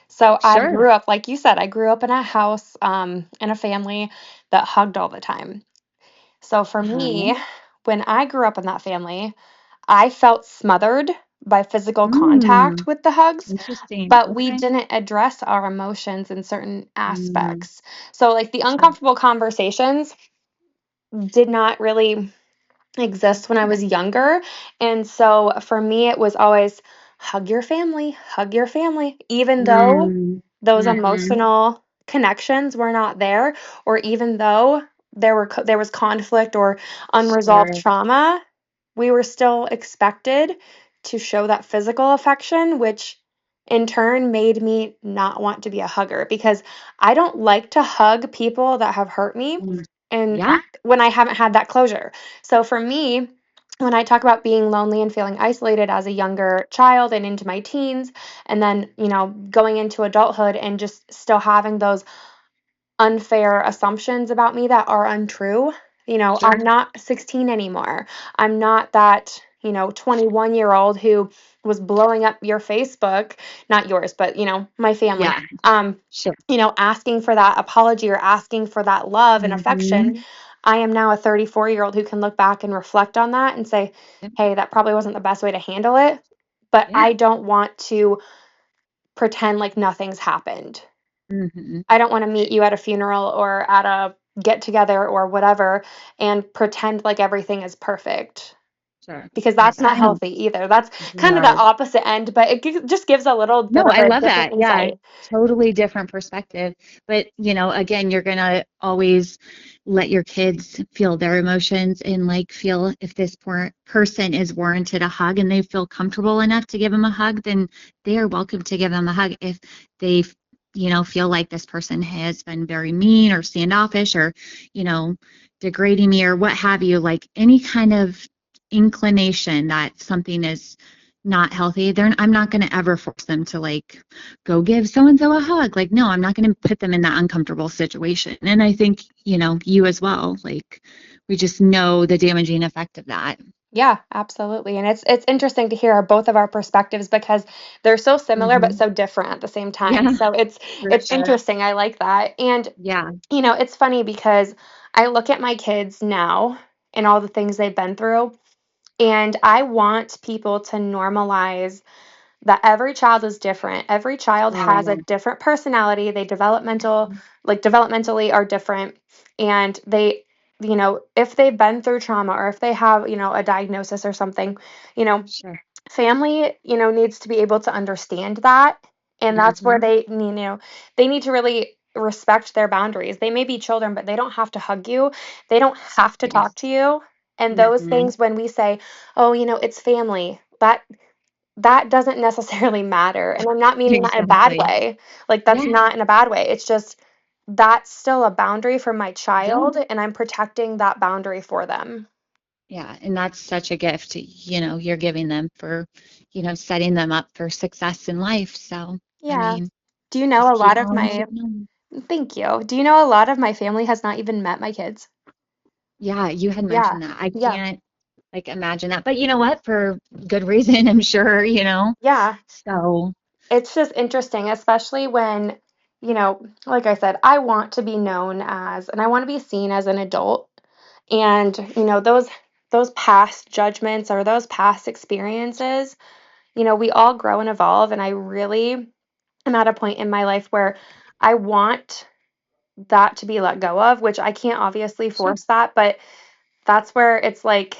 So I Sure. grew up, like you said, I grew up in a house, in a family that hugged all the time. So for Uh-huh. me, when I grew up in that family, I felt smothered by physical contact Mm, with the hugs, interesting. but we Okay. didn't address our emotions in certain Mm, aspects. So, like the sure. uncomfortable conversations did not really exist when I was younger. And so for me, it was always hug your family, even though Mm, those mm-hmm. emotional connections were not there, or even though there was conflict or unresolved Sure. trauma, we were still expected to show that physical affection, which in turn made me not want to be a hugger because I don't like to hug people that have hurt me. Mm, And yeah, when I haven't had that closure. So for me, when I talk about being lonely and feeling isolated as a younger child and into my teens, and then, going into adulthood and just still having those unfair assumptions about me that are untrue. I'm sure. not 16 anymore. I'm not that. 21-year-old who was blowing up your Facebook, not yours, but my family, Yeah, sure. asking for that apology or asking for that love and affection. Hmm. I am now a 34-year-old who can look back and reflect on that and say, hey, that probably wasn't the best way to handle it, but Yeah. I don't want to pretend like nothing's happened. Hmm. I don't want to meet you at a funeral or at a get together or whatever and pretend like everything is perfect, Sure. because Yeah. that's not healthy either. That's kind of the No. opposite end, but it just gives a little No, bit of I a love different that. Yeah, insight. totally different perspective. But, again, you're gonna always let your kids feel their emotions and like feel if this person is warranted a hug and they feel comfortable enough to give them a hug, then they are welcome to give them a hug. If they, feel like this person has been very mean or standoffish or, you know, degrading me or what have you, like any kind of inclination that something is not healthy, I'm not going to ever force them to like go give so and so a hug. Like, no, I'm not going to put them in that uncomfortable situation. And I think, you as well, like we just know the damaging effect of that. Yeah, absolutely. And it's interesting to hear both of our perspectives because they're so similar but Hmm. so different at the same time. Yeah, So it's for it's sure. interesting. I like that. And Yeah. it's funny because I look at my kids now and all the things they've been through, and I want people to normalize that every child is different. Every child has a Oh, different personality. They developmentally are different. And they, if they've been through trauma or if they have, a diagnosis or something, you know, sure. family, needs to be able to understand that. And that's where Hmm. they need to really respect their boundaries. They may be children, but they don't have to hug you. They don't have to talk Yes. to you. And those Hmm. things, when we say, oh, it's family, that doesn't necessarily matter. And I'm not meaning that in a bad Exactly. way. Like, that's Yeah. not in a bad way. It's just that's still a boundary for my Yeah. child, and I'm protecting that boundary for them. Yeah. And that's such a gift, you're giving them for, setting them up for success in life. So, I Yeah. mean, Do you know just a lot keep of on my keeping on. Thank you. Do you know a lot of my family has not even met my kids? Yeah, you had Yeah. mentioned that. I Yeah. can't like imagine that. But you know what? For good reason, I'm sure. Yeah. So, It's just interesting, especially when, like I said, I want to be known as and I want to be seen as an adult. And, those past judgments or those past experiences, we all grow and evolve. And I really am at a point in my life where I want that to be let go of, which I can't obviously sure. force that, but that's where it's like,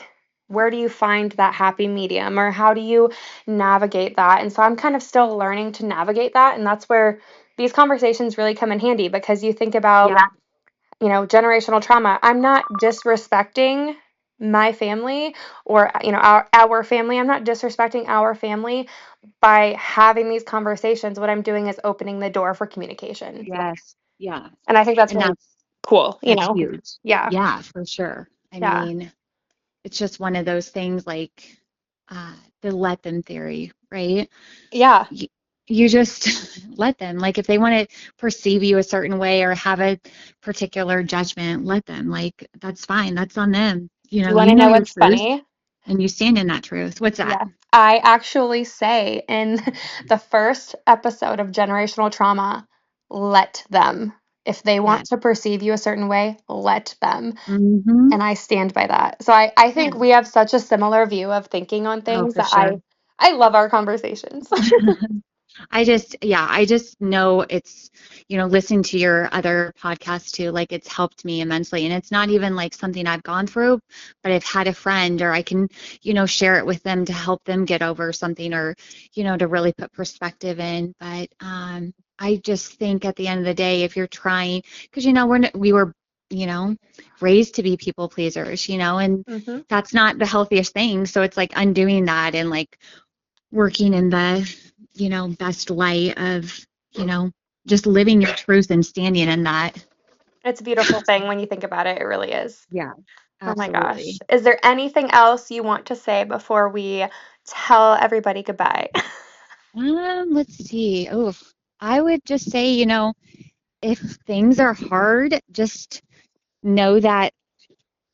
where do you find that happy medium or how do you navigate that? And so I'm kind of still learning to navigate that. And that's where these conversations really come in handy because you think about, Yeah. generational trauma. I'm not disrespecting my family or, our family. I'm not disrespecting our family by having these conversations. What I'm doing is opening the door for communication. Yes. Yeah. And I think that's And really cool, that's huge. Yeah. Yeah, for sure. I Yeah. mean, it's just one of those things like the let them theory, right? Yeah. You, you just let them. Like if they want to perceive you a certain way or have a particular judgment, let them. Like that's fine. That's on them. Do you want You to know know your what's truth funny? and you stand in that truth. What's that? Yeah. I actually say in the first episode of Generational Trauma, let them. If they want Yeah. to perceive you a certain way, let them. Mm-hmm. And I stand by that. So I Yeah. think we have such a similar view of thinking on Oh, things for that sure. I love our conversations. I just know it's, listening to your other podcast too, like it's helped me immensely. And it's not even like something I've gone through, but I've had a friend or I can, share it with them to help them get over something or, to really put perspective in. But I just think at the end of the day, if you're trying, because, we were, you know, raised to be people pleasers, and Hmm. that's not the healthiest thing. So it's like undoing that and like working in the, best light of, you know, just living your truth and standing in that. It's a beautiful thing when you think about it. It really is. Yeah, Oh my gosh. absolutely. Is there anything else you want to say before we tell everybody goodbye? Let's see. Oh, I would just say, if things are hard, just know that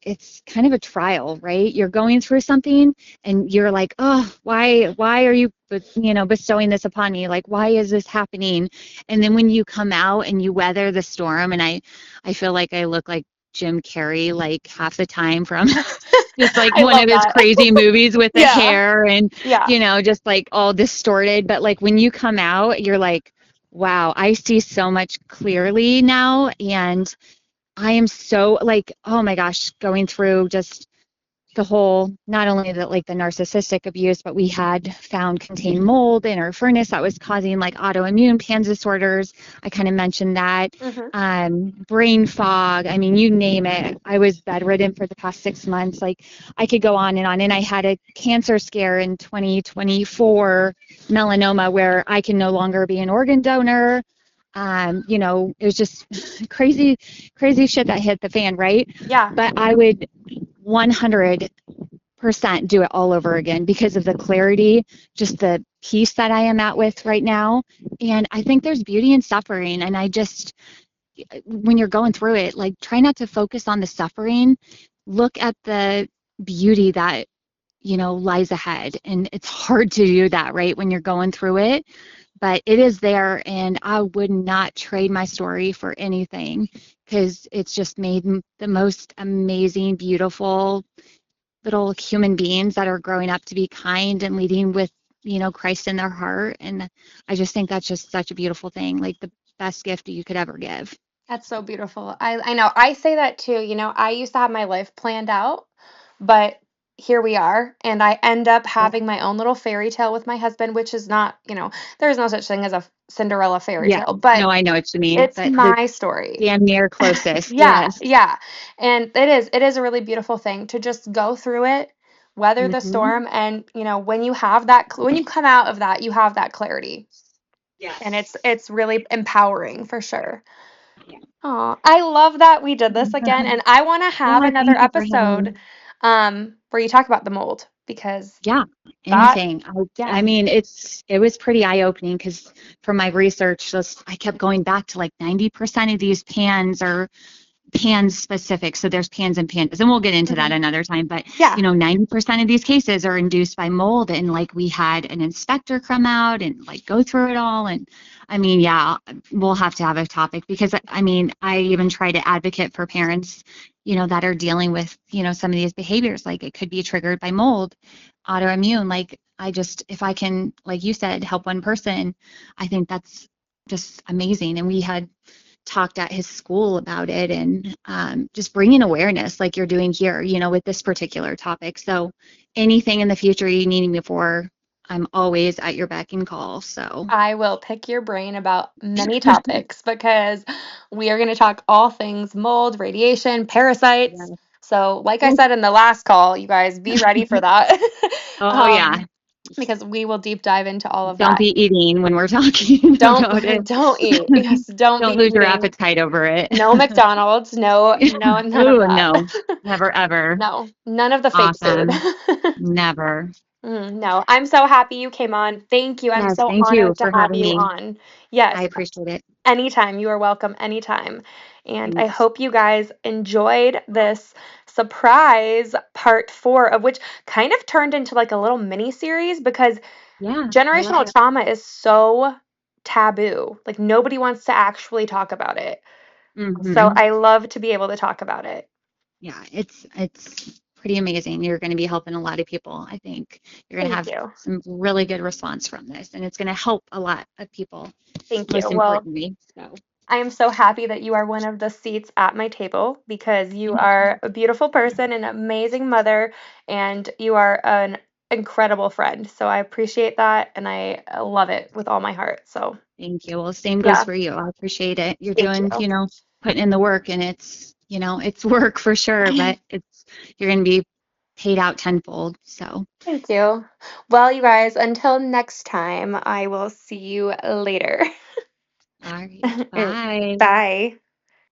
it's kind of a trial, right? You're going through something and you're like, oh, why are you, bestowing this upon me? Like, why is this happening? And then when you come out and you weather the storm, and I feel like I look like Jim Carrey like half the time from just like I one love of his that. crazy movies with the Yeah. hair and, Yeah. just like all distorted. But like when you come out, you're like, wow, I see so much clearly now. And I am so like, oh my gosh, going through just the whole, not only the like the narcissistic abuse, but we had found contained mold in our furnace that was causing like autoimmune PANS disorders. I kind of mentioned that. Hmm. Brain fog. I mean, you name it. I was bedridden for the past 6 months. Like I could go on and on. And I had a cancer scare in 2024, melanoma, where I can no longer be an organ donor. It was just crazy, crazy shit that hit the fan, right? Yeah. But I would 100% do it all over again because of the clarity, just the peace that I am at with right now. And I think there's beauty in suffering. And I just, when you're going through it, like try not to focus on the suffering, look at the beauty that, lies ahead. And it's hard to do that, right? When you're going through it, but it is there. And I would not trade my story for anything because it's just made the most amazing, beautiful little human beings that are growing up to be kind and leading with, Christ in their heart. And I just think that's just such a beautiful thing, like the best gift you could ever give. That's so beautiful. I know. I say that too. I used to have my life planned out, but here we are, and I end up Yeah. having my own little fairy tale with my husband, which is not, there's no such thing as a Cinderella fairy Yeah. tale, but No, I know what you mean, it's but the my story. damn near closest. Yeah, Yes. yeah. And it is a really beautiful thing to just go through it, weather the Hmm. storm, and when you have that when you come out of that, you have that clarity. And Yes. it's really empowering for sure. Oh, I love that we did this again, and I want to have Yeah, another thank you for having episode me. where you talk about the mold because Yeah, that anything. I yeah. mean, it was pretty eye-opening because from my research, just I kept going back to like 90% of these pans are pan specific. So there's pans and pandas, and we'll get into that Hmm. another time. But Yeah. 90% of these cases are induced by mold, and like we had an inspector come out and like go through it all. And I mean, yeah, we'll have to have a topic because I mean, I even try to advocate for parents, that are dealing with some of these behaviors. Like it could be triggered by mold, autoimmune. Like I just, if I can, like you said, help one person, I think that's just amazing. And we had talked at his school about it and just bringing awareness like you're doing here, with this particular topic. So anything in the future you need me for, I'm always at your beck and call. So I will pick your brain about many topics because we are going to talk all things mold, radiation, parasites. yeah. So, like I Ooh. said in the last call, you guys be ready for that. Oh yeah. um, because we will deep dive into all of Don't that. be eating when we're talking Don't about it. don't eat. Yes, don't be Don't lose your eating. appetite over it. No McDonald's. No, no, none of Ooh, that. no, never ever. No, none of the fake food. Awesome. Never. No, I'm so happy you came on. Thank you. I'm Yes, so thank you honored to for have having you me. on. I Yes, appreciate it. anytime. You are welcome anytime. And I Thanks. hope you guys enjoyed this surprise part 4, of which kind of turned into like a little mini series because Yeah, I love generational it. trauma is so taboo. Like nobody wants to actually talk about it. So Hmm. I love to be able to talk about it. Yeah, it's pretty amazing. You're going to be helping a lot of people. I think you're going to Thank have you. some really good response from this, and it's going to help a lot of people, Thank you. most Well, importantly. So, I am so happy that you are one of the seats at my table because you are a beautiful person, an amazing mother, and you are an incredible friend. So I appreciate that and I love it with all my heart. So, thank you. Well, same goes yeah, for you. I appreciate it. You're thank doing, you. putting in the work, and it's work for sure, but you're going to be paid out tenfold. So, Thank you. Well, you guys, until next time, I will see you later. all right, bye. Bye.